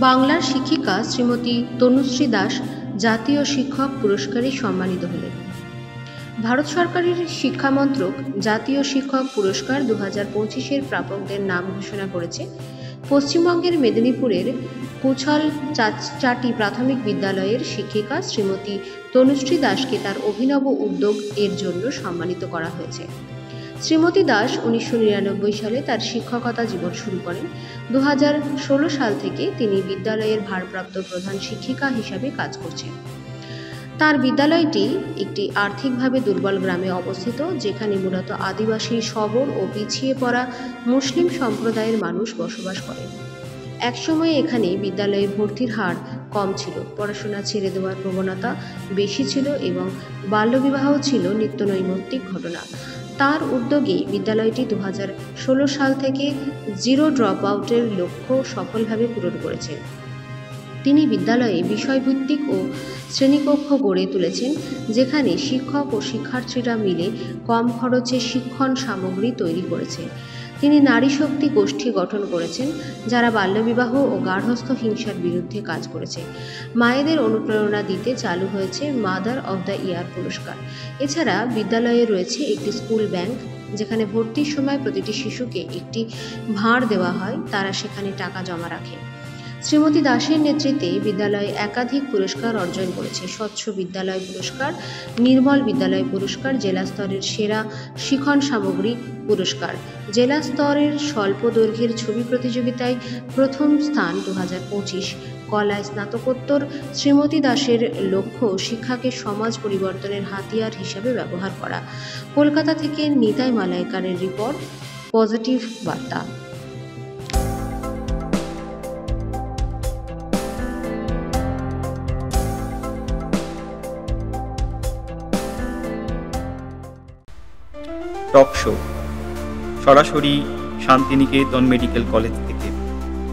বাংলার শিক্ষিকা শ্রীমতী তনুশ্রী দাস জাতীয় শিক্ষক পুরস্কারে সম্মানিত হলেন। ভারত সরকারের শিক্ষা মন্ত্রক জাতীয় শিক্ষক পুরস্কার 2025-এর প্রাপকদের নাম ঘোষণা করেছে। পশ্চিমবঙ্গের মেদিনীপুরের কুছল চাটি প্রাথমিক বিদ্যালয়ের শিক্ষিকা শ্রীমতী তনুশ্রী দাসকে তার অভিনব উদ্যোগ এর জন্য সম্মানিত করা হয়েছে। শ্রীমতী দাস 1999 সালে তার শিক্ষকতা জীবন শুরু করেন। 2016 সাল থেকে তিনি বিদ্যালয়ের ভারপ্রাপ্ত প্রধান শিক্ষিকা হিসাবে কাজ করছেন। তার বিদ্যালয়টি একটি আর্থিকভাবে দুর্বল গ্রামে অবস্থিত, যেখানে মূলত আদিবাসী, শবর ও পিছিয়ে পড়া মুসলিম সম্প্রদায়ের মানুষ বসবাস করেন। একসময় এখানে বিদ্যালয়ে ভর্তির হার কম ছিল, পড়াশোনা ছেড়ে দেওয়ার প্রবণতা বেশি ছিল এবং বাল্যবিবাহ ছিল নিত্যনৈমিত্তিক ঘটনা। তার উদ্যোগে বিদ্যালয়টি 2016 সাল থেকে জিরো ড্রপ আউটের লক্ষ্য সফলভাবে পূরণ করেছে। তিনি বিদ্যালয়ে বিষয়ভিত্তিক ও শ্রেণীকক্ষ গড়ে তুলেছেন, যেখানে শিক্ষক ও শিক্ষার্থীরা মিলে কম খরচে শিক্ষণ সামগ্রী তৈরি করেছে। তিনি নারী শক্তি গোষ্ঠী গঠন করেছেন, যারা বাল্যবিবাহ ও গার্হস্থ্য হিংসার বিরুদ্ধে কাজ করেছে। মায়েদের অনুপ্রেরণা দিতে চালু হয়েছে মাদার অব দ্য ইয়ার পুরস্কার। এছাড়া বিদ্যালয়ে রয়েছে একটি স্কুল ব্যাংক, যেখানে ভর্তির সময় প্রতিটি শিশুকে একটি ভাঁড় দেওয়া হয়, তারা সেখানে টাকা জমা রাখে। শ্রীমতী দাসের নেতৃত্বে বিদ্যালয় একাধিক পুরস্কার অর্জন করেছে: স্বচ্ছ বিদ্যালয় পুরস্কার, নির্মল বিদ্যালয় পুরস্কার, জেলা স্তরের সেরা শিক্ষণ সামগ্রী পুরস্কার, জেলা স্তরের স্বল্প দৈর্ঘ্যের ছবি প্রতিযোগিতায় প্রথম স্থান 2025, কলায় স্নাতকোত্তর। শ্রীমতী দাসের লক্ষ্য শিক্ষাকে সমাজ পরিবর্তনের হাতিয়ার হিসাবে ব্যবহার করা। কলকাতা থেকে নিতাই মালাইকারের রিপোর্ট, পজিটিভ বার্তা। টক শো সরাসরি শান্তিনিকেতন মেডিকেল কলেজ থেকে।